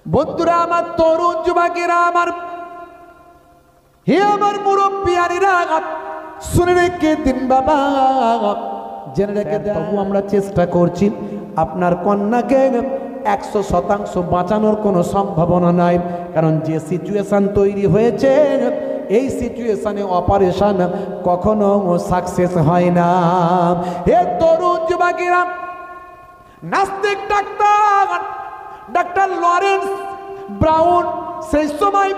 বন্ধুরা আমার, তরুণ যুবকেরা আমার, হে আমার মুরব্বিয়ানিরা, শুনে রেখে দিন বাবা, জেনে রেখে দেন। তবু আমরা চেষ্টা করছি আপনার কন্যাকে 100% বাঁচানোর কোনো সম্ভাবনা নাই, কারণ যে সিচুয়েশন তৈরি হয়েছে এই সিচুয়েশনে অপারেশন কখনো সাকসেস হয় না। হে তরুণ যুবকেরা, নাস্তিক ডাক্তার লরেন্স ব্রাউন সেই সময়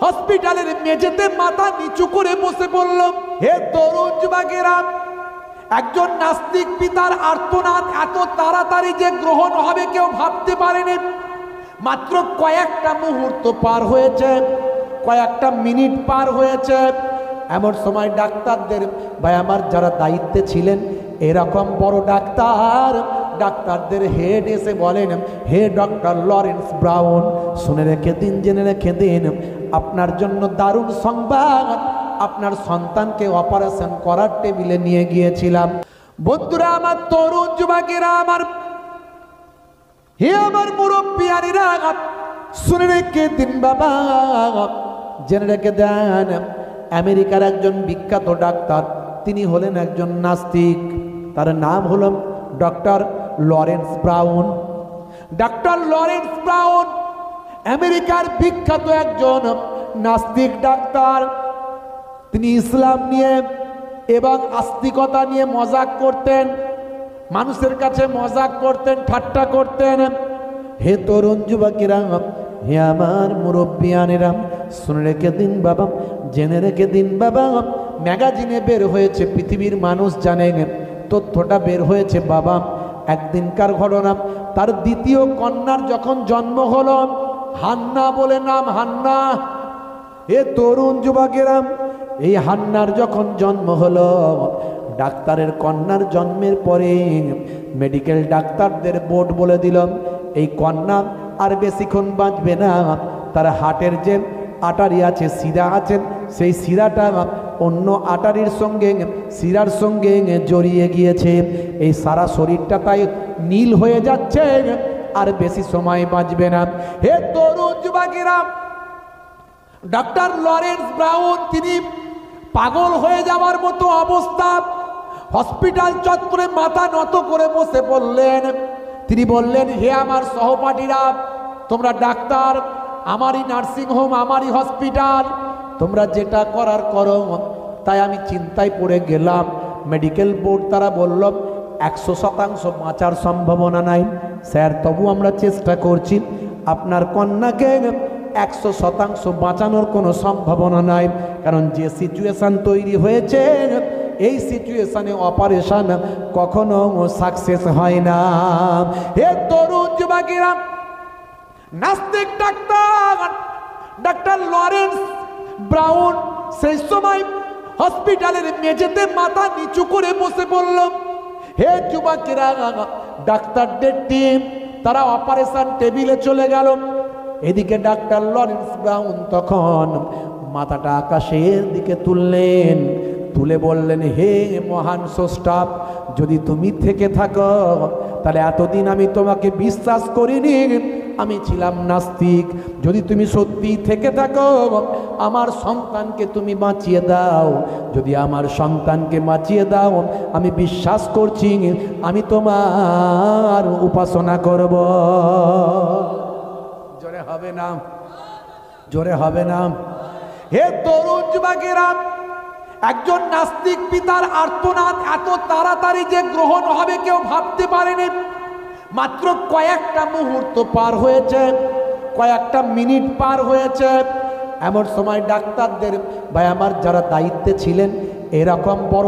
হসপিটালের মেঝেতে মাথা নিচু করে বসে পড়ল। হে তরুণ যুবকেরা, একজন নাস্তিক পিতার আর্তনাদ এত তাড়াতাড়ি যে গ্রহণ হবে কেউ ভাবতে পারেনি। মাত্র কয়েকটা মুহূর্ত পার হয়েছে, কয়েকটা মিনিট পার হয়েছে, এমন সময় ডাক্তারদের ভাই আমার যারা দায়িত্বে ছিলেন, এরকম বড় ডাক্তারদের হেড এসে বলেন, হে ডক্টর লরেন্স ব্রাউন, শুনে রেখে দিন, জেনে রেখে দিন, আপনার জন্য দারুণ সংবাদ, আপনার সন্তানকে অপারেশন করার টেবিলে নিয়ে গিয়েছিলাম। বন্ধুরা আমার, তরুণ যুবকেরা আমার, হে আমার মুরব্বিয়ানিরা, শুনে রেখে দিন বাবা, জেনে রেখে দেন, আমেরিকার একজন বিখ্যাত ডাক্তার, তিনি হলেন একজন নাস্তিক, তার নাম হলো doctor Lawrence brown. Doctor Lawrence brown আমেরিকার বিখ্যাত একজন নাস্তিক ডাক্তার। তিনি ইসলাম নিয়ে এবং আস্তিকতা নিয়ে মজাক করতেন, মানুষের কাছে মজাক করতেন, ঠাট্টা করতেন। হে তরুণ যুবকেরা, হে আমার মুরব্বিয়ানেরা, শুনে রেখে দিন বাবা, জেনে রেখে দিন বাবা, ম্যাগাজিনে বের হয়েছে, পৃথিবীর মানুষ জানে, তথ্যটা বের হয়েছে বাবা। একদিনকার ঘটনা, তার দ্বিতীয় কন্যার যখন জন্ম হলো, হান্না বলে নাম, হান্না। হে তরুণ যুবকেরা, এই হান্নার যখন জন্ম হলো, ডাক্তারের কন্যার জন্মের পরে মেডিকেল ডাক্তারদের বোর্ড বলে দিল, এই কন্যা আর বেশিক্ষণ বাঁচবে না। তার হার্টের যে আটারি আছে, শিরা আছে, সেই শিরাটা অন্য আটারির সঙ্গে, শিরার সঙ্গে জড়িয়ে গিয়েছে, এই সারা শরীরটা তাই নীল হয়ে যাচ্ছে, আর বেশি সময় বাঁচবে না। হে তরুণ যুবকেরা, ডক্টর লরেন্স ব্রাউন তিনি পাগল হয়ে যাওয়ার মতো অবস্থা, হসপিটাল চত্বরে মাথা নত করে বসে পড়লেন। তিনি বললেন, হে আমার সহপাঠীরা, তোমরা ডাক্তার, আমারই নার্সিংহোম, আমারই হসপিটাল, তোমরা যেটা করার করো। তাই আমি চিন্তায় পড়ে গেলাম। মেডিকেল বোর্ড তারা বলল 100% বাঁচার সম্ভাবনা নাই। স্যার, তবু আমরা চেষ্টা করছি, আপনার কন্যাকে 100% বাঁচানোর কোনো সম্ভাবনা নাই, কারণ যে সিচুয়েশন তৈরি হয়েছে এই সিচুয়েশনে অপারেশন কখনো সাকসেস হয় না। হে তরুণ যুবকেরা, নাস্তিক ডাক্তার লরেন্স ব্রাউন সেই সময় হসপিটালের মেঝেতে মাথা নিচু করে বসে পড়ল। হে যুবকেরা, ডাক্তারদের টিম তারা অপারেশন টেবিলে চলে গেল। এদিকে ডাক্তার লরেন্স ব্রাউন তখন মাথাটা আকাশের দিকে তুললেন, তুলে বললেন, হে মহান স্রষ্টা, যদি তুমি থেকে থাকো তাহলে এতদিন আমি তোমাকে বিশ্বাস করিনি, আমি ছিলাম নাস্তিক। যদি তুমি সত্যি থেকে থাকো, আমার সন্তানকে তুমি বাঁচিয়ে দাও। যদি আমার সন্তানকে বাঁচিয়ে দাও, আমি বিশ্বাস করছি আমি তোমার উপাসনা করব। জোরে হবে না, জোরে হবে না। হে তরুণ যুবকেরা, একজন নাস্তিক পিতার আর্তনাদ এত তাড়াতাড়ি যে গ্রহণ হবে কেউ ভাবতে পারেনি। মাত্র কয়েকটা মুহূর্ত পার হয়েছে, কয়েকটা মিনিট পার হয়েছে, এমন সময় ডাক্তারদের ভাই আমার যারা দায়িত্বে ছিলেন, এরকম বড়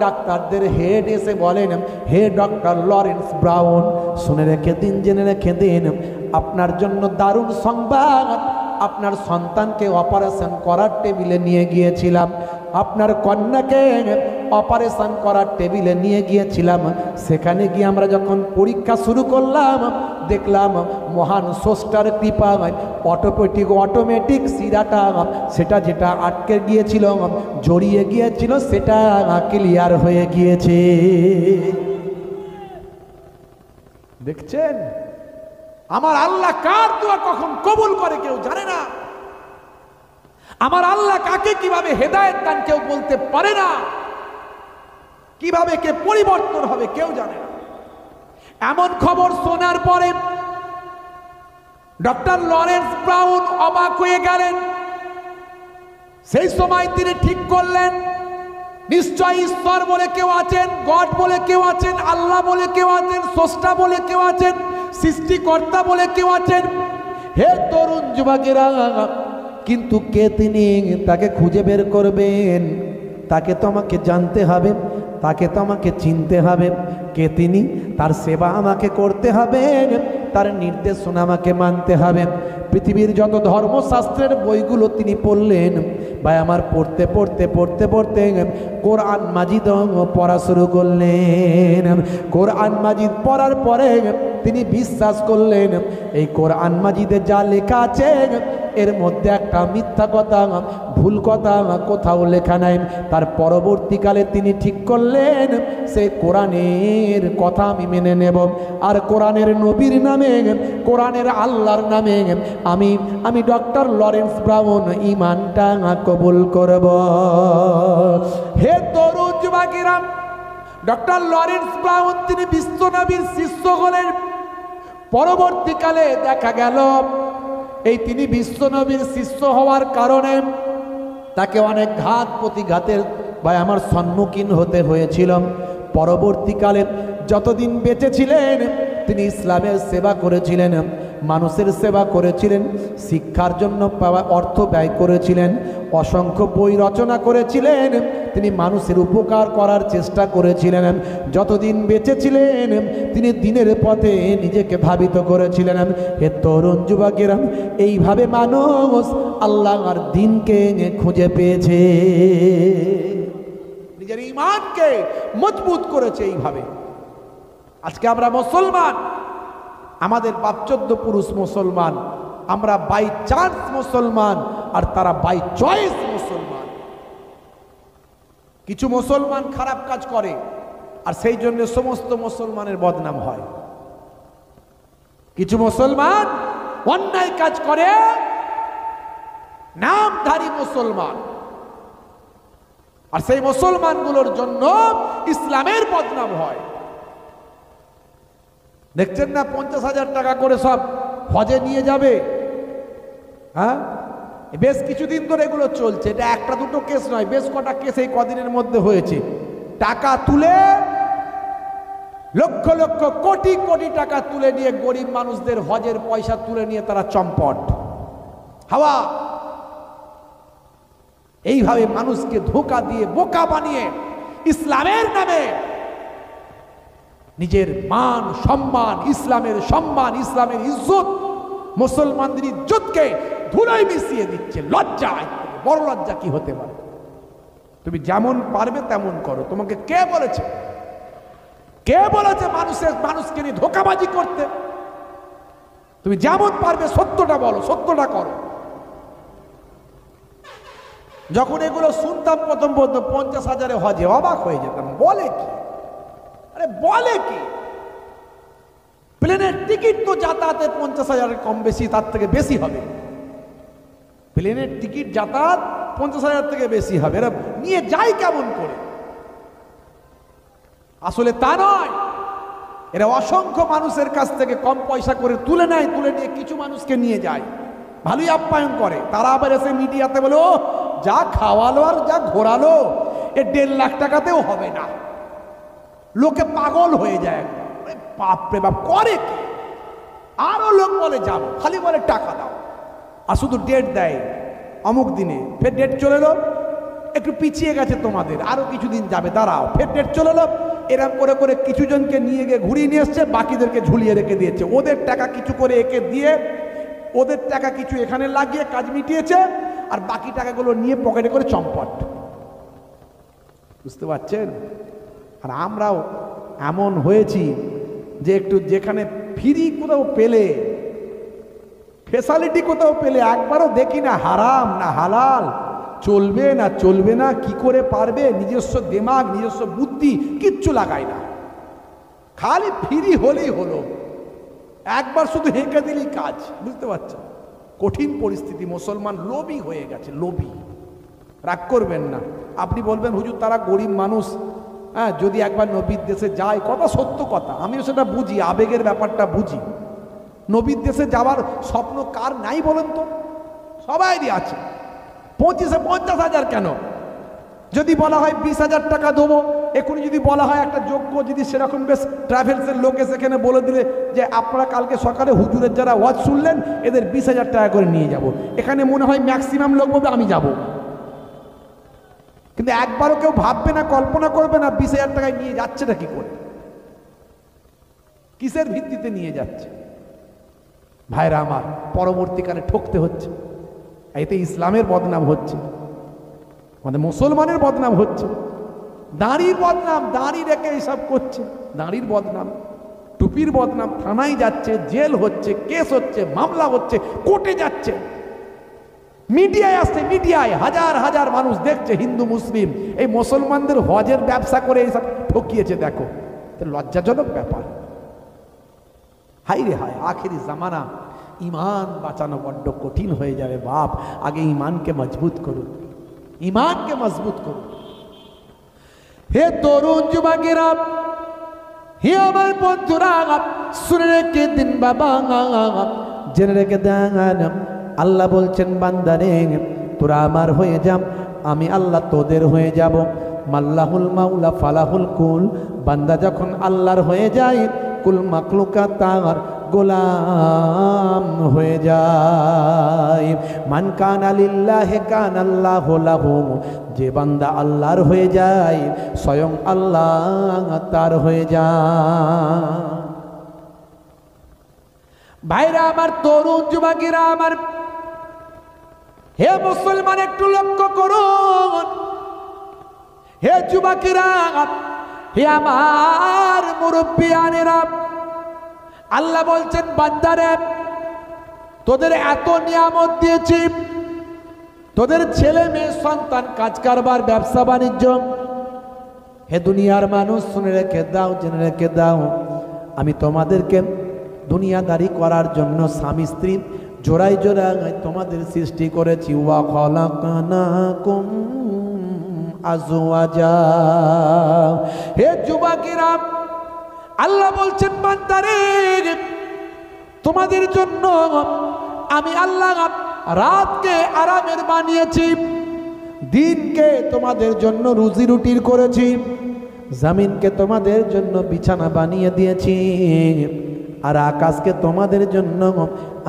ডাক্তারদের হেড এসে বলেন, হে ডক্টর লরেন্স ব্রাউন, শুনে রেখে দিন, জেনে রেখে দিন, আপনার জন্য দারুণ সংবাদ, আপনার সন্তানকে অপারেশন করার টেবিলে নিয়ে গিয়েছিলাম, আপনার কন্যাকে অপারেশন করার টেবিলে নিয়ে গিয়েছিলাম। সেখানে গিয়ে আমরা যখন পরীক্ষা শুরু করলাম, দেখলাম মহান স্রষ্টার কৃপায় অটোমেটিক শিরাটা, সেটা যেটা আটকে গিয়েছিল, জড়িয়ে গিয়েছিল, সেটা ক্লিয়ার হয়ে গিয়েছে। দেখছেন, আমার আল্লাহ কার দোয়া কখন কবুল করে কেউ জানে না। আমার আল্লাহ কাকে কিভাবে হেদায়েত দান কেউ বলতে পারে না। কিভাবে কে পরিবর্তন হবে কেউ জানে না। এমন খবর শোনার পরে ডক্টর লরেন্স ব্রাউন অবাক হয়ে গেলেন। সেই সময় তিনি ঠিক করলেন, নিশ্চয়ই ঈশ্বর বলে কেউ আছেন, গড বলে কেউ আছেন, আল্লাহ বলে কেউ আছেন, স্রষ্টা বলে কেউ আছেন, সৃষ্টিকর্তা বলে কেউ আছেন। হে তরুণ যুবকেরা, কিন্তু কে তিনি তাকে খুঁজে বের করবেন। তাকে তো আমাকে জানতে হবে, তাকে তো আমাকে চিনতে হবে। কে তিনি, তার সেবা আমাকে করতে হবে, তার নির্দেশনা আমাকে মানতে হবে। পৃথিবীর যত ধর্মশাস্ত্রের বইগুলো তিনি পড়লেন, ভাই আমার পড়তে পড়তে পড়তে পড়তে কোরআন মাজিদ পড়া শুরু করলেন। কোরআন মাজিদ পড়ার পরে তিনি বিশ্বাস করলেন এই কোরআন মাজিদে যা লেখা আছে এর মধ্যে একটা মিথ্যা কথা, ভুল কথা কোথাও লেখা নাই। তার পরবর্তীকালে তিনি ঠিক করলেন সেই কোরআনের কথা আমি মেনে নেব, আর কোরআনের নবীর নামে, কোরআনের আল্লাহর নামে আমি ডক্টর লরেন্স ব্রাউন ঈমানটা কবুল করব। হে তরুণ যুবকেরা, ডক্টর লরেন্স ব্রাউন তিনি বিশ্বনবীর শিষ্য হলেন। পরবর্তীকালে দেখা গেল এই তিনি বিশ্বনবীর শিষ্য হওয়ার কারণে তাকে অনেক ঘাত প্রতিঘাতের ভাই আমার সম্মুখীন হতে হয়েছিল। পরবর্তীকালে যতদিন বেঁচে ছিলেন তিনি ইসলামের সেবা করেছিলেন, মানুষের সেবা করেছিলেন, শিক্ষার জন্য পাওয়া অর্থ ব্যয় করেছিলেন, অসংখ্য বই রচনা করেছিলেন, তিনি মানুষের উপকার করার চেষ্টা করেছিলেন। যতদিন বেঁচে ছিলেন তিনি দিনের পথে নিজেকে ধাবিত করেছিলেন। হে তরুণ যুবকেরা, এইভাবে মানুষ আল্লাহর দ্বীনকে খুঁজে পেয়েছে, নিজের ঈমানকে মজবুত করেছে এইভাবে। আজকে আমরা মুসলমান, আমাদের বাপ 14 পুরুষ মুসলমান, আমরা বাই চান্স মুসলমান, আর তারা বাই চয়েস মুসলমান। কিছু মুসলমান খারাপ কাজ করে আর সেই জন্য সমস্ত মুসলমানের বদনাম হয়। কিছু মুসলমান অন্যায় কাজ করে, নামধারী মুসলমান, আর সেই মুসলমানগুলোর জন্য ইসলামের বদনাম হয়। দেখছেন না 50,000 টাকা করে সব হজে নিয়ে যাবে। হ্যাঁ, বেশ কিছুদিন ধরে এগুলো চলছে। এটা একটা দুটো কেস নয়, বেশ কটা কেস এই কদিনের মধ্যে হয়েছে। টাকা তুলে লক্ষ লক্ষ কোটি কোটি টাকা তুলে নিয়ে গরিব মানুষদের হজের পয়সা তুলে নিয়ে তারা চম্পট হাওয়া। এইভাবে মানুষকে ধোঁকা দিয়ে বোকা বানিয়ে ইসলামের নামে নিজের মান সম্মান, ইসলামের সম্মান, ইসলামের ইজ্জত, মুসলমানদের ইজ্জতকে ধুলোয় মিশিয়ে দিচ্ছে। লজ্জা, বড় লজ্জা কি হতে পারে? তুমি যেমন পারবে তেমন করো। তোমাকে কে বলেছে? কে বলেছে মানুষকে নিয়ে ধোঁকাবাজি করতে? তুমি যেমন পারবে সত্যটা বলো, সত্যটা করো। যখন এগুলো শুনতাম প্রথম 50,000 হজে, অবাক হয়ে যেতাম। বলে কি? আরে বলে কি? প্লেনের টিকিট তো যাতায়াতের 50,000 কম বেশি, তার থেকে বেশি হবে। প্লেনের টিকিট যাতায়াত 50,000 থেকে বেশি হবে। এরা নিয়ে যায় কেমন করে? আসলে তা নয়, এরা অসংখ্য মানুষের কাছ থেকে কম পয়সা করে তুলে নেয়, তুলে নিয়ে কিছু মানুষকে নিয়ে যায়, ভালোই আপ্যায়ন করে। তারা আবার এসে মিডিয়াতে বলে, ও যা খাওয়ালো আর যা ঘোরালো এ 1.5 লাখ টাকাতেও হবে না। লোকে পাগল হয়ে যায়। বাপরে বাপ, করে কি? আরো লোক বলে যাবো, খালি বলে টাকা দাও, আর শুধু ডেট দেয় অমুক দিনে। ফের ডেট চলে এলো, একটু পিছিয়ে গেছে তোমাদের, আরো কিছুদিন যাবে, দাঁড়াও। ফের ডেট চলে এলো। এরকম করে করে কিছু জনকে নিয়ে গিয়ে ঘুরিয়ে নিয়ে এসছে, বাকিদেরকে ঝুলিয়ে রেখে দিয়েছে। ওদের টাকা কিছু করে একে দিয়ে, ওদের টাকা কিছু এখানে লাগিয়ে কাজ মিটিয়েছে, আর বাকি টাকাগুলো নিয়ে পকেটে করে চম্পট। বুঝতে পারছেন? আর আমরাও এমন হয়েছি যে একটু যেখানে ফ্রি কোথাও পেলে, ফেসালিটি কোথাও পেলে একবারও দেখি না হারাম না হালাল, চলবে না চলবে না, কি করে পারবে, নিজস্ব দিমাগ নিজস্ব বুদ্ধি কিচ্ছু লাগায় না। খালি ফ্রি হলেই হলো। একবার শুধু হেঁকে দিলেই কাজ, বুঝতে পারছেন? কঠিন পরিস্থিতি, মুসলমান লোভী হয়ে গেছে, লোভী। রাগ করবেন না। আপনি বলবেন হুজুর তারা গরিব মানুষ, হ্যাঁ যদি একবার নবীর দেশে যায়, কথা সত্য কথা, আমিও সেটা বুঝি, আবেগের ব্যাপারটা বুঝি। নবীর দেশে যাওয়ার স্বপ্ন কার নাই বলেন তো? সবাইরই আছে। 25-50,000 কেন? যদি বলা হয় 20,000 টাকা দেবো, এখনই যদি বলা হয় একটা যোগ্য, যদি সেরকম বেশ ট্রাভেলসের লোকে সেখানে বলে দিলে যে আপনারা কালকে সকালে হুজুরের যারা ওয়াজ শুনলেন এদের 20,000 টাকা করে নিয়ে যাব, এখানে মনে হয় ম্যাক্সিমাম লোক বলবে আমি যাব। কিন্তু একবারও কেউ ভাববে না, কল্পনা করবে না 20,000 টাকায় নিয়ে যাচ্ছেটা কি করে, কিসের ভিত্তিতে নিয়ে যাচ্ছে। ভাইরা আমার, পরবর্তীকালে ঠকতে হচ্ছে। এতে ইসলামের বদনাম হচ্ছে, আমাদের মুসলমানের বদনাম হচ্ছে, দাঁড়ির বদনাম, দাঁড়ি রেখে এইসব করছে, দাঁড়ির বদনাম, টুপির বদনাম, থানায় যাচ্ছে, জেল হচ্ছে, কেস হচ্ছে, মামলা হচ্ছে, কোর্টে যাচ্ছে, মিডিয়ায় আসছে, মিডিয়ায় হাজার হাজার মানুষ দেখছে, হিন্দু মুসলিম এই মুসলমানদের হজের ব্যবসা করে এইসব ঠকিয়েছে। দেখো, লজ্জাজনক ব্যাপার। হাই রে হায়, আখেরি জামানা, ইমান বাঁচানো বড্ড কঠিন হয়ে যাবে বাপ। আগে ইমানকে মজবুত করুন, ইমানকে মজবুত করুন। হে তরুণ যুবকেরা, হে আমার বন্ধুরা, শুনে রেখে দিন বাবা, জেনে রেখে দেন, আল্লাহ বলছেন বান্দারে তোরা আমার হয়ে যাম, আমি আল্লাহ তোদের হয়ে যাব। মাল্লাহুল মাওলা ফালাহুল কুল, বান্দা যখন আল্লাহর হয়ে যায়, কুল মাখলুকাত তার গোলাম হয়ে যায়। মান কানা লিল্লাহি কানাল্লাহু লাহু, যে বান্দা আল্লাহর হয়ে যায় স্বয়ং আল্লাহ তার হয়ে যায়। ভাইরা আমার, তরুণ যুবকেরা আমার, হে মুসলমান একটু লক্ষ্য করুন, হে যুবকেরা, হে আমার মুরব্বিয়ানেরা, আল্লাহ বলছেন বান্দারে তোদের এত নিয়ামত দিয়েছি, তোদের ছেলে মেয়ে সন্তান, কাজ কারবার, ব্যবসা বাণিজ্য। হে দুনিয়ার মানুষ, শুনে রেখে দাও, জেনে রেখে দাও, আমি তোমাদেরকে দুনিয়াদারি করার জন্য স্বামী স্ত্রী জোড়ায় জোড়ায় তোমাদের সৃষ্টি করেছি। ওয়া খালাকনাকুম আজওয়াজা। হে যুবকেরা, আল্লাহ বলছেন বান্দারে তোমাদের জন্য আমি আল্লাহ রাতকে আরামের বানিয়েছি, দিনকে তোমাদের জন্য রুজি রুটির করেছি, জমিনকে তোমাদের জন্য বিছানা বানিয়ে দিয়েছি, আর আকাশকে তোমাদের জন্য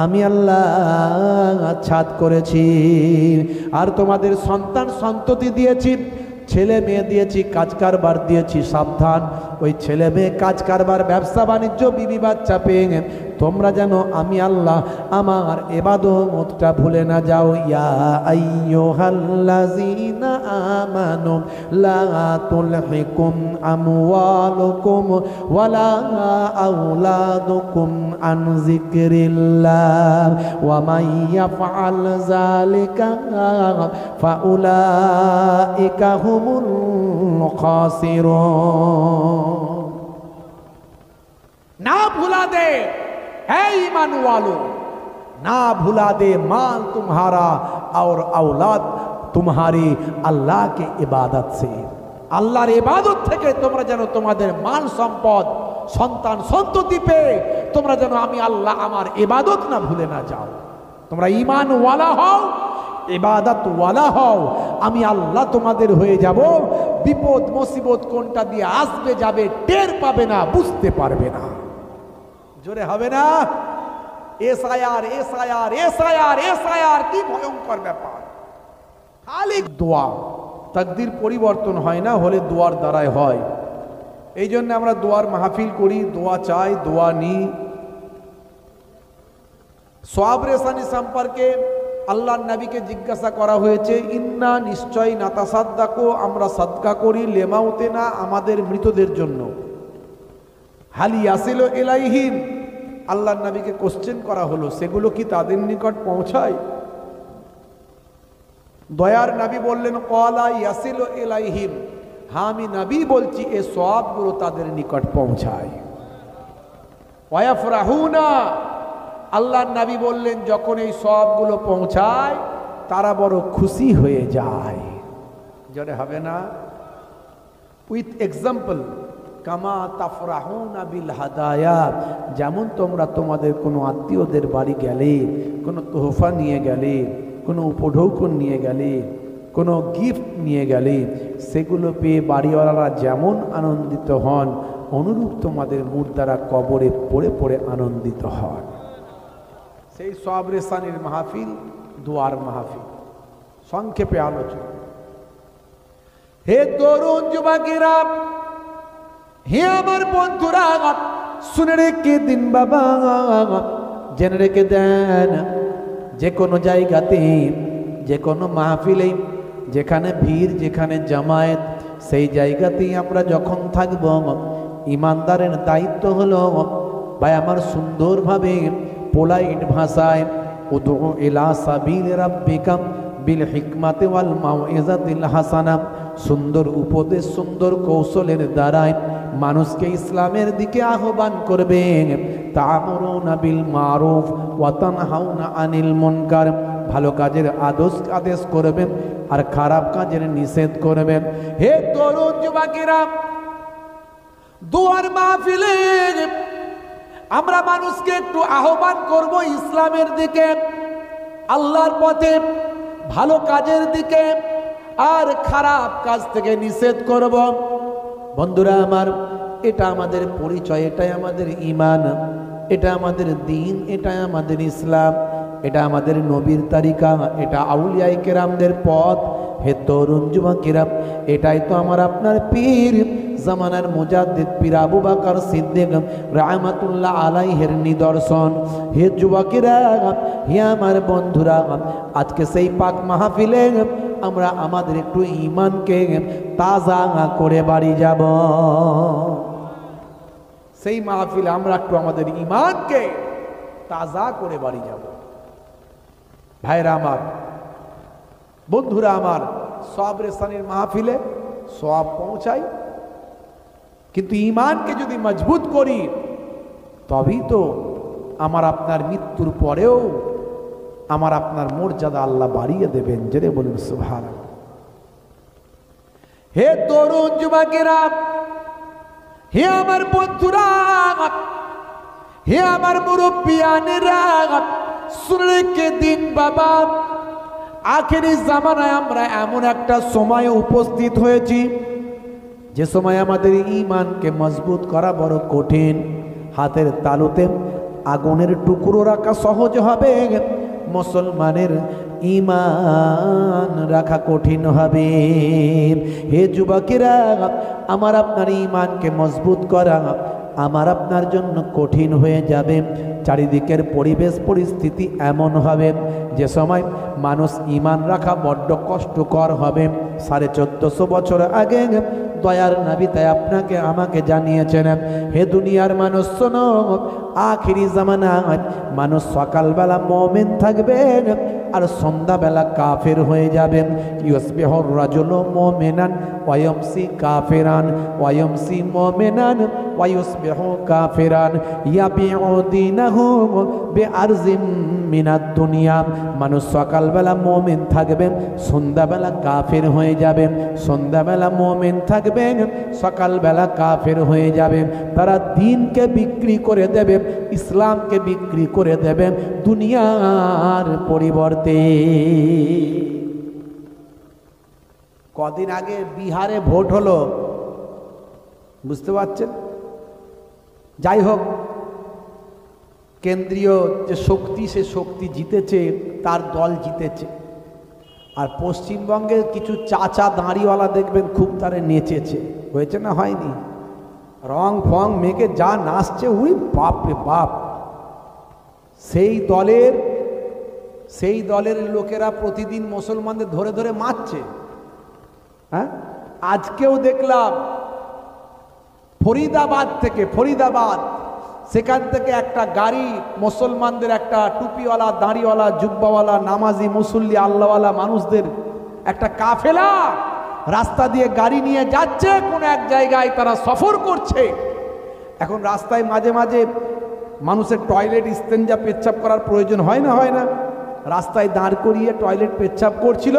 আমি আল্লাহ ছাদ করেছি, আর তোমাদের সন্তান সন্ততি দিয়েছি, ছেলে মেয়ে দিয়েছি, কাজ কারবার দিয়েছি। সাবধান, ওই ছেলে মেয়ে, কাজ কারবার, ব্যবসা বাণিজ্য, বিবি বাচ্চা পেয়ে তোমরা যেন আমি আল্লাহ আমার ইবাদতটা ভুলে না যাও। ইয়া আইয়ুহাল্লাযীনা আমানু লা তুলহিকুম আমওয়ালুকুম ওয়ালা আওলাদুকুম আন যিকরিল্লাহ ওয়া মান ইয়াফআল যালিকা ফাউলাইকা হুমুল খাসিরুন। ना भुला दे है ईमान वालों, ना भुला दे माल तुम्हारा और औलाद तुम्हारी अल्लाह के इबादत से। আল্লাহর ইবাদত থেকে তোমরা যেন তোমাদের মাল সম্পদ, সন্তান সন্ততি পেয়ে তোমরা যেন আমি আল্লাহ আমার ইবাদত না ভুলে না যাও। তোমরা ঈমান ওয়ালা হও, ইবাদত ওয়ালা হও, আমি আল্লাহ তোমাদের হয়ে যাব। বিপদ মুসিবত কোনটা দিয়ে আসবে যাবে টের পাবে না, বুঝতে পারবে না। জোরে হবে না? এসআইআর এসআইআর এসআইআর এসআইআর, কি ভয়ঙ্কর ব্যাপার। খালি দোয়া, তাকদীর পরিবর্তন হয় না, হলে দোয়ার দ্বারাই হয়। এই জন্য আমরা দোয়ার মাহফিল করি, দোয়া চাই, দোয়া নিই। সওয়াব রেসানি সম্পর্কে আল্লাহর নবীকে জিজ্ঞাসা করা হয়েছে, ইন্না নিশ্চয় নাতাসাদ্দাকু, আমরা সাদকা করি, লেমাউতে না, আমাদের মৃতদের জন্য। হালি ইয়াসিলু ইলাইহিম, আল্লাহর নবীকে কোশ্চেন করা হলো, সেগুলো কি তাদের নিকট পৌঁছায়? দয়ার নবী বললেন, ক্বালা ইয়াসিলু ইলাইহিম, হ্যাঁ আমি নবী বলছি, এ সওয়াবগুলো তাদের নিকট পৌঁছায়। ওয়াফরাহুনা, আল্লাহর নবী বললেন যখন এই সবগুলো পৌঁছায় তারা বড় খুশি হয়ে যায়। জোরে হবে না? উইথ এক্সাম্পল, কামা তাফরাহুনা বিল হাদায়া, যেমন তোমরা তোমাদের কোনো আত্মীয়দের বাড়ি গেলে, কোনো তোহফা নিয়ে গেলে, কোনো উপঢৌকন নিয়ে গেলে, কোনো গিফট নিয়ে গেলে, সেগুলো পেয়ে বাড়িওয়ালারা যেমন আনন্দিত হন, অনুরূপ তোমাদের মুর্দারা কবরে পড়ে পড়ে আনন্দিত হন। সেই সব রেসানির মাহফিল, দুয়ার মাহফিল। সংক্ষেপে আলোচনা। হে তরুণ যুবকেরা, হে আমার বন্ধুরা, শুনে রেখে দিন বাবা, জেনে রেখে দেন, যে কোনো জায়গাতে, যে কোনো মাহফিলে, যেখানে ভিড়, যেখানে জামায়াত, সেই জায়গাতেই আমরা যখন থাকব, ইমানদারের দায়িত্ব হলো ভাই আমার সুন্দরভাবে পোলাইট ভাষায় উদু ইলা সাবিল রাব্বিকা বিল হিকমাতি ওয়াল মাউইজাতিল হাসানা, সুন্দর উপদেশ, সুন্দর কৌশলের দ্বারায় মানুষকে ইসলামের দিকে আহ্বান করবেন। তা'মুরুনা বিল মারুফ ওয়া তানহাউনা আনিল মুনকার, ভালো কাজের আদেশ করবেন আর খারাপ কাজের নিষেধ করবেন। হে তরুণ যুবকেরা, দুয়ার মাহফিলে আমরা মানুষকে একটু আহ্বান করব ইসলামের দিকে, আল্লাহর পথে, ভালো কাজের দিকে, আর খারাপ কাজ থেকে নিষেধ করব। বন্ধুরা আমার, এটা আমাদের পরিচয়, এটাই আমাদের ঈমান, এটা আমাদের দ্বীন, এটা আমাদের ইসলাম, এটা আমাদের নবীর তারিকা, এটা আউলিয়ায়ে কেরামদের পথ। হে তরুণ যুবকেরা, এটাই তো আমার আপনার পীর জামানার মুজাদ্দিদ পীর আবু বকর সিদ্দিক রাহমাতুল্লাহ আলাইহির নিদর্শন। হে যুবকেরা, হে আমার বন্ধুরা, আজকে সেই পাক মাহফিলে আমরা আমাদের একটু ঈমানকে তাজা করে বাড়ি যাব। সেই মাহফিলে আমরা একটু আমাদের ঈমানকে তাজা করে বাড়ি যাব। ভাইরা আমার, বন্ধুরা আমার, সব রেসানির মাহফিলে সব পৌঁছাই, কিন্তু ঈমানকে যদি মজবুত করি তবেই তো আমার আপনার মৃত্যুর পরেও আমার আপনার মর্যাদা আল্লাহ বাড়িয়ে দেবেন। জেনে বলুন সুবহানাল্লাহ। হে তরুণ যুবকেরা, হে আমার বন্ধুরা, হে আমার মুরব্বিয়ানেরা, শুনে রেখে দিন বাবা, আখেরি জামানায় আমরা এমন একটা সময়ে উপস্থিত হয়েছি যে সময় আমাদের ঈমানকে মজবুত করা বড় কঠিন। হাতের তালুতে আগুনের টুকরো রাখা সহজ হবে, মুসলমানের ঈমান রাখা কঠিন হবে। হে যুবকেরা, আমার আপনার ঈমানকে মজবুত করা আমার আপনার জন্য কঠিন হয়ে যাবে। চারিদিকের পরিবেশ পরিস্থিতি এমন হবে যে সময় মানুষ ঈমান রাখা বড্ড কষ্টকর হবে। 1450 বছর আগে দয়ার নবী তাই আপনাকে আমাকে জানিয়েছেন, হে দুনিয়ার মানুষ শোনো, আখিরি জামানায় মানুষ সকালবেলা মুমিন থাকবেন আর সন্ধ্যাবেলা কাফের হয়ে যাবেন। ইউসবিহুর রাজুলু মুমিনান ওয়া ইয়ামসি কাফিরান ওয়া ইয়ামসি মুমিনান ওয়া ইউসবিহু কাফিরান ইয়াবিউ দীনাহু বিআরজিম মিনাদ দুনিয়া। মানুষ সকালবেলা মুমিন থাকবেন, সন্ধ্যাবেলা কাফের হয়ে যাবেন, সন্ধ্যাবেলা মুমিন থাকবেন, সকালবেলা কাফের হয়ে যাবেন। তারা দ্বীনকে বিক্রি করে দেবে, ইসলামকে বিক্রি করে দেবেন দুনিয়ার পরিবর্তে। কদিন আগে বিহারে ভোট হলো, বুঝতে পারছেন? যাই হোক, কেন্দ্রীয় যে শক্তি, সে শক্তি জিতেছে, তার দল জিতেছে। আর পশ্চিমবঙ্গের কিছু চাচা দাঁড়িওয়ালা দেখবেন খুব তারে নেচেছে, হয়েছে না হয়নি? রং ফং মেঘে যা নাচছে, উই বাপ রে বাপ। সেই দলের লোকেরা প্রতিদিন মুসলমানদের ধরে ধরে মারছে। হ্যাঁ, আজকেও দেখলাম ফরিদাবাদ সেখান থেকে একটা গাড়ি মুসলমানদের, একটা টুপিওয়ালা, দাঁড়িওয়ালা, জুব্বাওয়ালা, নামাজি, মুসল্লি, আল্লাহওয়ালা মানুষদের একটা কাফেলা রাস্তা দিয়ে গাড়ি নিয়ে যাচ্ছে, কোন এক জায়গায় তারা সফর করছে। এখন রাস্তায় মাঝে মাঝে মানুষের টয়লেট ইস্তেঞ্জা পেচ্ছাপ করার প্রয়োজন হয় না? হয় না? রাস্তায় দাঁড় করিয়ে টয়লেট পেচ্ছাপ করছিল,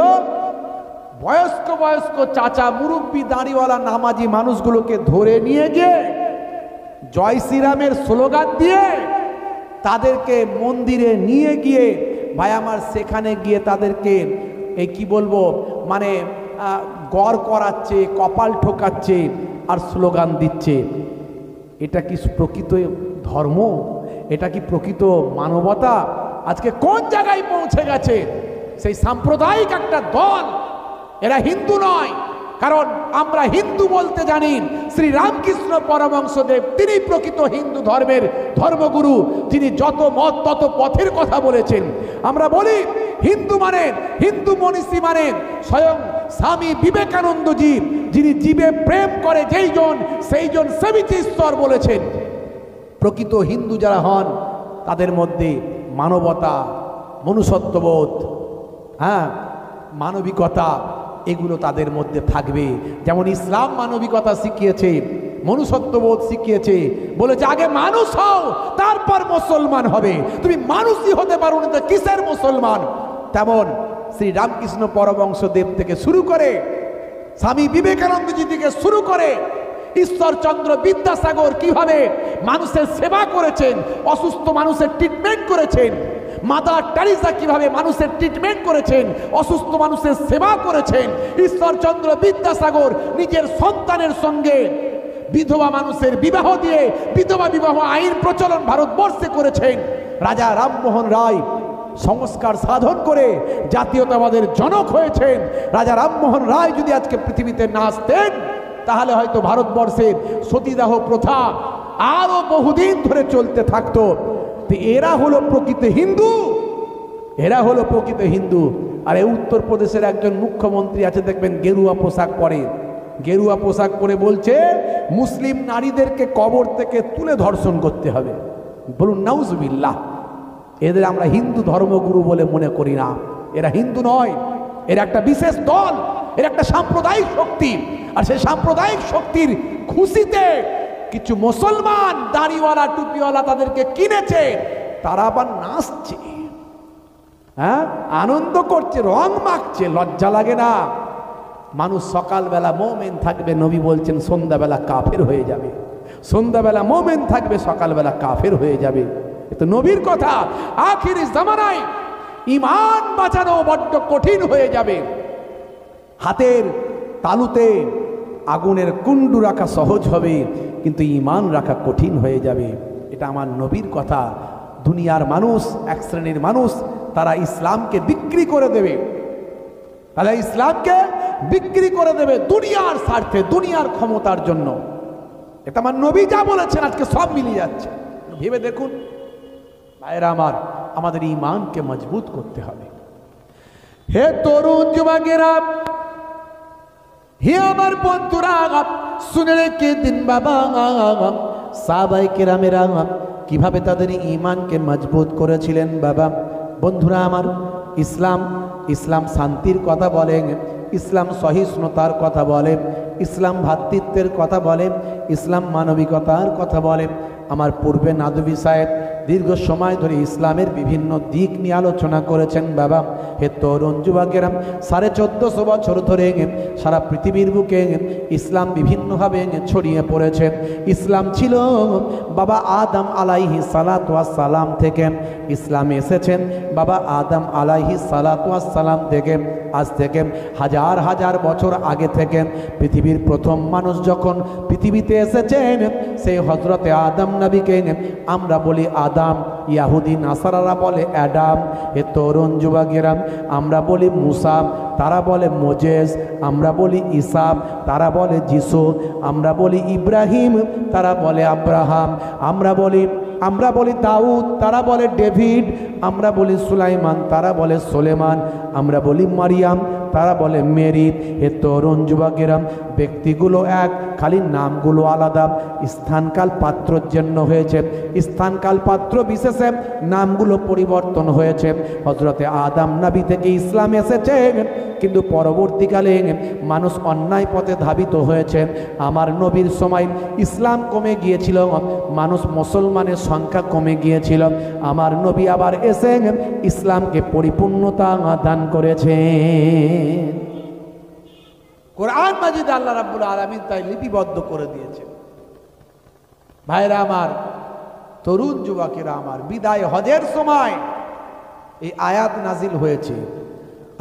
বয়স্ক বয়স্ক চাচা মুরব্বী দাঁড়িওয়ালা নামাজি মানুষগুলোকে ধরে নিয়ে গিয়ে জয় শ্রীরামের স্লোগান দিয়ে তাদেরকে মন্দিরে নিয়ে গিয়ে, ভাই আমার, সেখানে গিয়ে তাদেরকে এই কি বলবো, মানে গড় করাচ্ছে, কপাল ঠোকাচ্ছে আর স্লোগান দিচ্ছে। এটা কি প্রকৃত ধর্ম? এটা কি প্রকৃত মানবতা? আজকে কোন জায়গায় পৌঁছে গেছে সেই সাম্প্রদায়িক একটা দল। এরা হিন্দু নয়, কারণ আমরা হিন্দু বলতে জানি শ্রী রামকৃষ্ণ পরমহংসদেব, তিনি প্রকৃত হিন্দু ধর্মের ধর্মগুরু, যিনি যত মত তত পথের কথা বলেছেন। আমরা বলি হিন্দু মানেন, হিন্দু মনীষী মানেন স্বয়ং স্বামী বিবেকানন্দজি, যিনি জীবে প্রেম করে যেইজন সেইজন সেবিত ঈশ্বর বলেছেন। প্রকৃত হিন্দু যারা হন তাদের মধ্যে মানবতা, মনুষ্যত্ববোধ, মানবিকতা, এগুলো তাদের মধ্যে থাকবে। যেমন ইসলাম মানবিকতা শিখিয়েছে, মনুষ্যত্ববোধ শিখিয়েছে, বলেছে আগে মানুষ হও তারপর মুসলমান হবে। তুমি মানুষই হতে পারো না তো কিসের মুসলমান? তেমন শ্রী রামকৃষ্ণ পরমহংসদেব থেকে শুরু করে, স্বামী বিবেকানন্দজি থেকে শুরু করে, ঈশ্বরচন্দ্র বিদ্যাসাগর কিভাবে মানুষের সেবা করেছেন, অসুস্থ মানুষের ট্রিটমেন্ট করেছেন, মাদার টেরেসা কিভাবে মানুষের ট্রিটমেন্ট করেছেন, অসুস্থ মানুষের সেবা করেছেন, ঈশ্বরচন্দ্র বিদ্যাসাগর নিজের সন্তানের সঙ্গে বিধবা মানুষের বিবাহ দিয়ে বিধবা বিবাহ আইন প্রচলন ভারতবর্ষে করেছেন। রাজা রামমোহন রায় সংস্কার সাধন করে জাতীয়তাবাদের জনক হয়েছেন। রাজা রামমোহন রায় যদি আজকে পৃথিবীতে না আসতেন, তাহলে হয়তো ভারতবর্ষের সতীদাহ প্রথা আরো বহুদিন ধরে চলতে থাকতো। এরা হলো প্রকৃত হিন্দু, এরা হলো প্রকৃত হিন্দু। আর এই উত্তরপ্রদেশের একজন মুখ্যমন্ত্রী আছে, দেখবেন গেরুয়া পোশাক পরে, গেরুয়া পোশাক পরে বলছে মুসলিম নারীদেরকে কবর থেকে তুলে ধর্ষণ করতে হবে। বলুন নাউজুবিল্লাহ। এদের আমরা হিন্দু ধর্মগুরু বলে মনে করি না। এরা হিন্দু নয়, এরা একটা বিশেষ দল, এরা একটা সাম্প্রদায়িক শক্তি। আর সেই সাম্প্রদায়িক শক্তির খুশিতে কিছু মুসলমান দাড়িওয়ালা টুপিওয়ালা তাদেরকে কিনেছে, তারা আবার নাচছে, আনন্দ করছে, রং মাখছে। লজ্জা লাগে না? মানুষ সকালবেলা মোমেন থাকবে, নবী বলছেন সন্ধ্যাবেলা কাফের হয়ে যাবে। সন্ধ্যাবেলা মোমেন থাকবে, সকালবেলা কাফের হয়ে যাবে। এ তো নবীর কথা। আখিরি জামানায় ঈমান বাঁচানো বড্ড কঠিন হয়ে যাবে। হাতের তালুতে আগুনের কুণ্ডু রাখা সহজ হবে, কিন্তু ঈমান রাখা কঠিন হয়ে যাবে। এটা আমার নবীর কথা। দুনিয়ার মানুষ, এক শ্রেণীর মানুষ, তারা ইসলামকে বিক্রি করে দেবে, তারা ইসলামকে বিক্রি করে দেবে দুনিয়ার স্বার্থে, দুনিয়ার ক্ষমতার জন্য। এটা আমার নবী যা বলেছেন আজকে সব মিলিয়ে যাচ্ছে। ভেবে দেখুন ভাইরা আমার, আমাদের ঈমানকে মজবুত করতে হবে। হে তরুণ যুবকেরা, হে আমার বন্ধুরা, শুনে রেখে দিন বাবা, সাহাবায়ে কেরামেরা কিভাবে তাদের ঈমানকে মজবুত করেছিলেন। বাবা বন্ধুরা আমার, ইসলাম শান্তির কথা বলেন, ইসলাম সহিষ্ণুতার কথা বলে, ইসলাম ভ্রাতৃত্বের কথা বলে, ইসলাম মানবিকতার কথা বলে। আমার পূর্বে নাদবী সাহেব দীর্ঘ সময় ধরে ইসলামের বিভিন্ন দিক নিয়ে আলোচনা করেছেন। বাবা হে তরুণ যুবকেরা, 1450 বছর ধরে সারা পৃথিবীর বুকে ইসলাম বিভিন্নভাবে ছড়িয়ে পড়েছে। ইসলাম ছিল বাবা আদম আলাইহিস সালাতু ওয়াস সালাম থেকে, ইসলাম এসেছেন বাবা আদম আলাইহিস সালাতু ওয়াস সালাম থেকে। আজ থেকে হাজার হাজার বছর আগে থেকে পৃথিবীর প্রথম মানুষ যখন পৃথিবীতে এসেছেন, সেই হযরতে আদম নবীকে আমরা বলি আদম, ইয়াহুদি নাসারারা বলে অ্যাডাম। এ তরুণ যুবকেরা, আমরা বলি মুসা, তারা বলে মোজেস, আমরা বলি ঈসা, তারা বলে যিশু, আমরা বলি ইব্রাহিম, তারা বলে আব্রাহাম, আমরা বলি দাউদ, তারা বলে ডেভিড, আমরা বলি সুলাইমান, তারা বলে সোলেমান, আমরা বলি মারিয়াম, তারা বলে মেরি। হে তরুণ যুবকেরা, ব্যক্তিগুলো এক, খালি নামগুলো আলাদা, স্থানকাল পাত্রর জন্য হয়েছে, স্থানকাল পাত্র বিশেষে নামগুলো পরিবর্তন হয়েছে। হযরতে আদম নবী থেকে ইসলাম এসেছে, কিন্তু পরবর্তীকালে মানুষ অন্যায় পথে ধাবিত হয়েছে। আমার নবীর সময় ইসলাম কমে গিয়েছিল, মানুষ মুসলমানের সংখ্যা কমে গিয়েছিল। আমার নবী আবার এসে ইসলামকে পরিপূর্ণতা দান করেছে। কোরআন মাজিদে আল্লাহ রাব্বুল আলামিন তাই লিপিবদ্ধ করে দিয়েছে। ভাইরা আমার, তরুণ যুবকেরা আমার, বিদায় হজের সময় এই আয়াত নাজিল হয়েছে,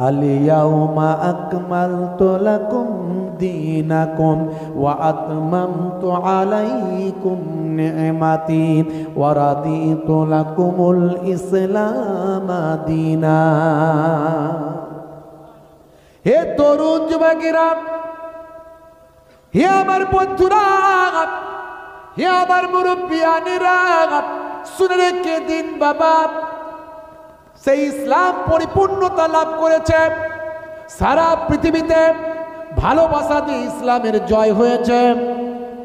আল-ইয়াউমা আকমালতু লাকুম দীনাকুম ওয়া আতমামতু আলাইকুম নি'মাতি ওয়া রাদিতু লাকুমুল ইসলাম দীনা। হে তরুণ যুবকেরা, হে আমার বন্ধুরা, হে আমার মুরব্বিয়ানেরা, শুনে রেখে দিন বাবা, সেই ইসলাম পরিপূর্ণতা লাভ করেছে। সারা পৃথিবীতে ভালোবাসা দিয়ে ইসলামের জয় হয়েছে।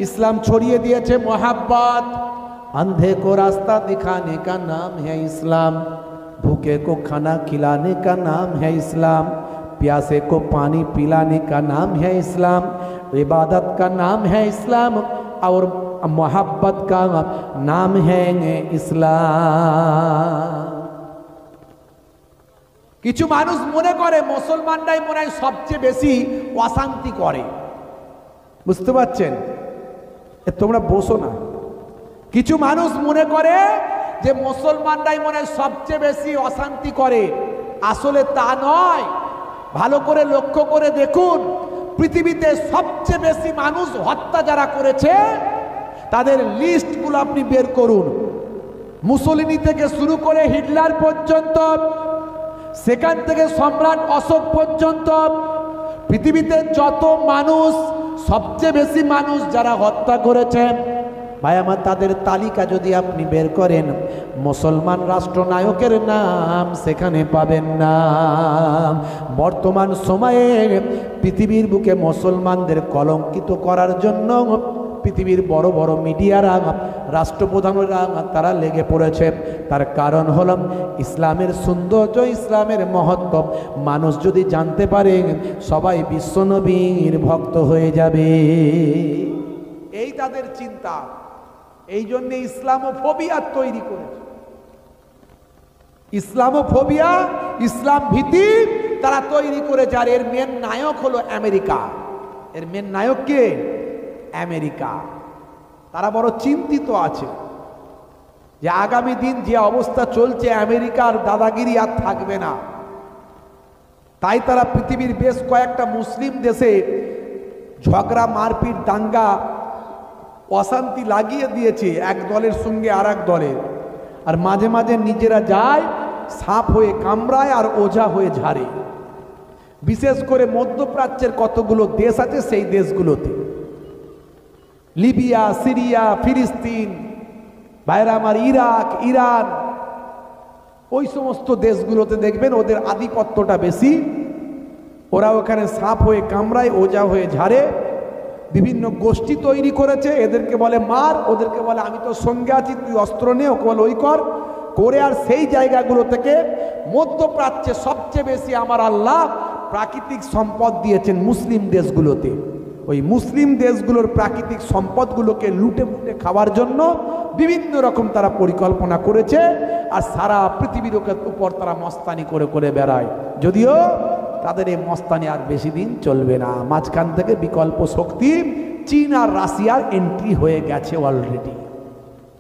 ইসলাম ছড়িয়ে দিয়েছে মোহাব্বত। अंधे को रास्ता दिखाने का नाम है इस्लाम, भूखे को खाना खिलाने का नाम है इस्लाम, प्यासे को पानी पिलाने का नाम है इस्लाम, इबादत का नाम है इस्लाम और मोहब्बत का नाम है इस्लाम। কিছু মানুষ মনে করে মুসলমানরাই মনে হয় সবচেয়ে বেশি অশান্তি করে। বুঝতে পারছেন? তোমরা বসো না। কিছু মানুষ মনে করে যে মুসলমানরাই মনে হয় সবচেয়ে বেশি অশান্তি করে। আসলে তা নয়। ভালো করে লক্ষ্য করে দেখুন, পৃথিবীতে সবচেয়ে বেশি মানুষ হত্যা যারা করেছে তাদের লিস্টগুলো আপনি বের করুন। মুসলিনী থেকে শুরু করে হিটলার পর্যন্ত, সেখান থেকে সম্রাট অশোক পর্যন্ত, পৃথিবীতে যত মানুষ, সবচেয়ে বেশি মানুষ যারা হত্যা করেছে, ভাই আমার, তাদের তালিকা যদি আপনি বের করেন, মুসলমান রাষ্ট্রনায়কের নাম সেখানে পাবেন না। বর্তমান সময়ে পৃথিবীর বুকে মুসলমানদের কলঙ্কিত করার জন্য পৃথিবীর বড় বড় মিডিয়ারা, রাষ্ট্রপ্রধানরা তারা লেগে পড়েছে। তার কারণ হল ইসলামের সৌন্দর্য, ইসলামের মহত্ব মানুষ যদি জানতে পারে, সবাই বিশ্বনবীর ভক্ত হয়ে যাবে, এই তাদের চিন্তা। এই জন্য ইসলামোফোবিয়া তৈরি করেছে। ইসলামোফোবিয়া, ইসলাম ভীতি তারা তৈরি করেছে। আর এর মেন নায়ক হলো আমেরিকা। এর মেন নায়ক কে? আমেরিকা। তারা বড় চিন্তিত আছে যে আগামী দিন যে অবস্থা চলছে, আমেরিকার দাদাগিরি আর থাকবে না। তাই তারা পৃথিবীর বেশ কয়েকটা মুসলিম দেশে ঝগড়া, মারপিট, দাঙ্গা, অশান্তি লাগিয়ে দিয়েছে, এক দলের সঙ্গে আর এক দলের। আর মাঝে মাঝে নিজেরা যায়, সাপ হয়ে কামড়ায় আর ওঝা হয়ে ঝাড়ে। বিশেষ করে মধ্যপ্রাচ্যের কতগুলো দেশ আছে, সেই দেশগুলোতে, লিবিয়া, সিরিয়া, ফিলিস্তিন, বাইরে আমার ইরাক, ইরান, ওই সমস্ত দেশগুলোতে দেখবেন ওদের আধিপত্যটা বেশি। ওরা ওখানে সাপ হয়ে কামড়ায়, ওঝা হয়ে ঝাড়ে। বিভিন্ন গোষ্ঠী তৈরি করেছে, এদেরকে বলে মার, ওদেরকে বলে আমি তো সঙ্গে আছি, তুই অস্ত্র নে, ওকে বলে ওই কর করে। আর সেই জায়গাগুলো থেকে মধ্যপ্রাচ্যে সবচেয়ে বেশি আমার আল্লাহ প্রাকৃতিক সম্পদ দিয়েছেন মুসলিম দেশগুলোতে। ওই মুসলিম দেশগুলোর প্রাকৃতিক সম্পদগুলোকে লুটে পুটে খাওয়ার জন্য বিভিন্ন রকম তারা পরিকল্পনা করেছে। আর সারা পৃথিবীর উপর তারা মস্তানি করে করে বেড়ায়। যদিও তাদের এই মস্তানি আর বেশি দিন চলবে না। মাঝখান থেকে বিকল্প শক্তি চীন আর রাশিয়ার এন্ট্রি হয়ে গেছে অলরেডি।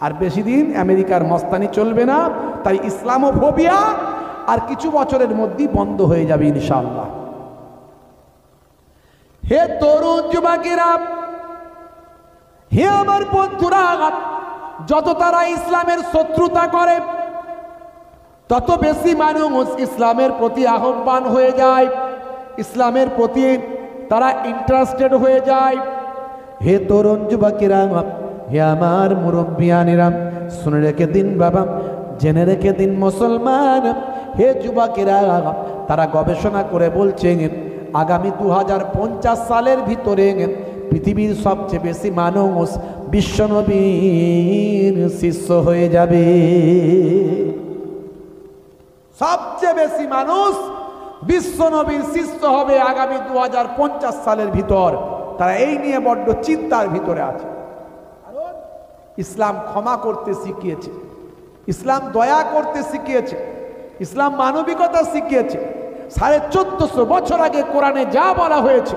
আর বেশি দিন আমেরিকার মস্তানি চলবে না। তাই ইসলামোফোবিয়া আর কিছু বছরের মধ্যেই বন্ধ হয়ে যাবে ইনশাআল্লাহ। হে তরুণ যুবকেরা, হে আমার বন্ধুরা, যত তারা ইসলামের শত্রুতা করে, তত বেশি মানুষ ইসলামের প্রতি আহ্বান হয়ে যায়, ইসলামের প্রতি তারা ইন্টারেস্টেড হয়ে যায়। হে তরুণ যুবকেরা, হে আমার মুরব্বিয়ানেরা, শুনে রেখে দিন বাবা, জেনে রেখে দিন মুসলমান। হে যুবকেরা, তারা গবেষণা করে বলছে আগামী 2050 সালের ভিতরে পৃথিবীর সবচেয়ে বেশি মানুষ বিশ্বনবীর শিষ্য হয়ে যাবে। সবচেয়ে বেশি মানুষ বিশ্বনবীর শিষ্য হবে আগামী 2050 সালের ভিতর। তারা এই নিয়ে বড্ড চিন্তার ভিতরে আছে। ইসলাম ক্ষমা করতে শিখিয়েছে, ইসলাম দয়া করতে শিখিয়েছে, ইসলাম মানবিকতা শিখিয়েছে। 1450 বছর আগে কোরআনে যা বলা হয়েছে,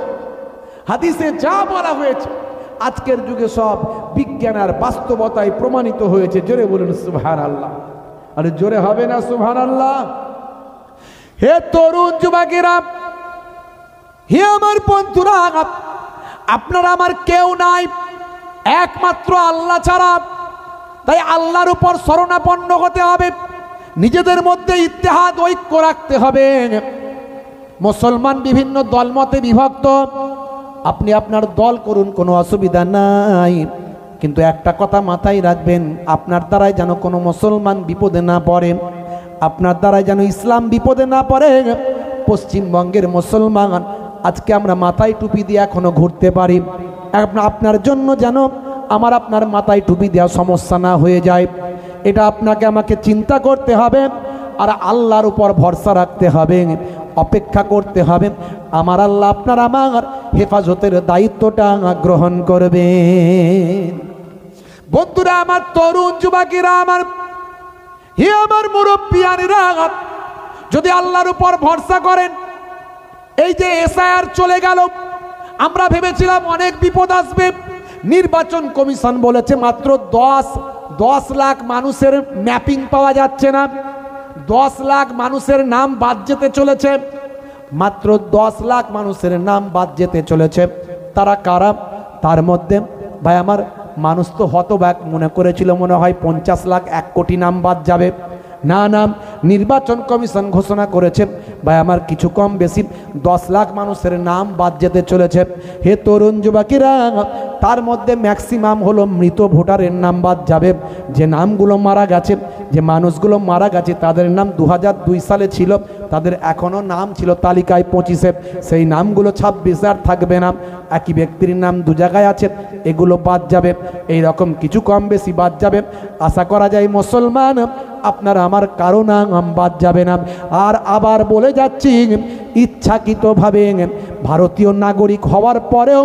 হাদিসে যা বলা হয়েছে, আজকের যুগে সব বিজ্ঞান আর বাস্তবতায় প্রমাণিত হয়েছে। জোরে বলুন সুবহানাল্লাহ। আরে জোরে হবে না সুবহানাল্লাহ? হে তরুণ যুবকেরা, হে আমার বন্ধুরা, আপনারা আমার কেউ নাই, একমাত্র আল্লাহ ছাড়া। তাই আল্লাহর উপর শরণাপন্ন হতে হবে, নিজেদের মধ্যে ইত্তেহাদ ঐক্য রাখতে হবে। মুসলমান বিভিন্ন দলমতে বিভক্ত, আপনি আপনার দল করুন, কোনো অসুবিধা নাই, কিন্তু একটা কথা মাথায় রাখবেন, আপনার দ্বারাই যেন কোনো মুসলমান বিপদে না পড়ে, আপনার দ্বারাই যেন ইসলাম বিপদে না পড়ে। পশ্চিমবঙ্গের মুসলমান আজকে আমরা মাথায় টুপি দিয়ে এখনো ঘুরতে পারি, আপনার জন্য যেন আমার আপনার মাথায় টুপি দেওয়া সমস্যা না হয়ে যায়, এটা আপনাকে আমাকে চিন্তা করতে হবে। আর আল্লাহর উপর ভরসা রাখতে হবে, অপেক্ষা করতে হবে, আমার আল্লাহ আপনার আমার হেফাজতের দায়িত্বটা গ্রহণ করবে। বন্ধুরা আমার, তরুণ যুবকেরা আমার, হে আমার মুরব্বিয়ানেরা, যদি আল্লাহর উপর ভরসা করেন, এই যে এসআইআর চলে গেল, আমরা ভেবেছিলাম অনেক বিপদ আসবে। নির্বাচন কমিশন বলেছে মাত্র 10 লাখ মানুষের ম্যাপিং পাওয়া যাচ্ছে না, 10 লাখ মানুষের নাম বাদ যেতে চলেছে, মাত্র 10 লাখ মানুষের নাম বাদ যেতে চলেছে। তারা কারা? তার মধ্যে ভাই আমার, মানুষ তো হতবাক মনে করেছিল মনে হয় 50 লাখ 1 কোটি নাম বাদ যাবে। না না, নির্বাচন কমিশন ঘোষণা করেছে ভাই আমার কিছু কম বেশি 10 লাখ মানুষের নাম বাদ যেতে চলেছে। হে তরুণ যুবকেরা, তার মধ্যে ম্যাক্সিমাম হলো মৃত ভোটারের নাম বাদ যাবে। যে নামগুলো মারা গেছে, যে মানুষগুলো মারা গেছে, তাদের নাম 2002 সালে ছিল, তাদের এখনও নাম ছিল তালিকায় 25-এ, সেই নামগুলো 26 আর থাকবে না। একই ব্যক্তির নাম 2 জায়গায় আছে, এগুলো বাদ যাবে। এই রকম কিছু কম বেশি বাদ যাবে। আশা করা যায় মুসলমান আপনার আমার কারো নাম বাদ যাবে না। আর আবার বলে যাচ্ছি, ইচ্ছাকৃতভাবে ভারতীয় নাগরিক হওয়ার পরেও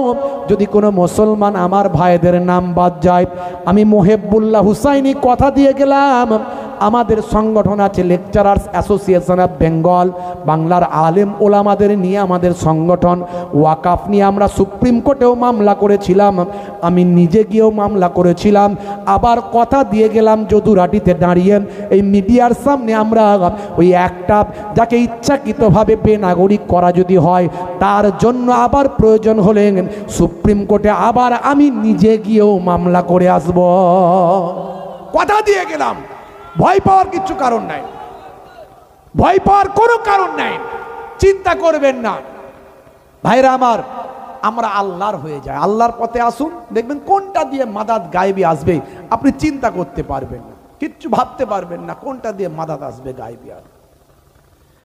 যদি কোনো মুসলমান আমার ভাইদের নাম বাদ যায়, আমি মোহেবুল্লাহ হুসাইনি কথা দিয়ে গেলাম, আমাদের সংগঠন আছে লেকচারার্স অ্যাসোসিয়েশন অফ বেঙ্গল, বাংলার আলেম ওলামাদের নিয়ে আমাদের সংগঠন। ওয়াকাফ নিয়ে আমরা সুপ্রিম কোর্টেও মামলা করেছিলাম, আমি নিজে গিয়েও মামলা করেছিলাম। আবার কথা দিয়ে গেলাম যদুরাটিতে দাঁড়িয়ে এই মিডিয়ার সামনে, আমরা ওই একটা যাকে ইচ্ছাকৃতভাবে বেনাগরিক করা যদি হয়, তার জন্য আবার প্রয়োজন হলে সুপ্রিম কোর্টে আবার আমি নিজে গিয়েও মামলা করে আসব। কথা দিয়ে গেলাম, ভয় পাওয়ার কিছু কারণ নাই, ভয় পাওয়ার কোনো কারণ নাই, চিন্তা করবেন না ভাইরা আমার। আমরা আল্লাহর হয়ে যায়, আল্লাহর পথে আসুন, দেখবেন কোনটা দিয়ে মাদাদ গায়েবী আসবে আপনি চিন্তা করতে পারবেন না, কিচ্ছু ভাবতে পারবেন না কোনটা দিয়ে মাদাদ আসবে গায়েবী আসবে।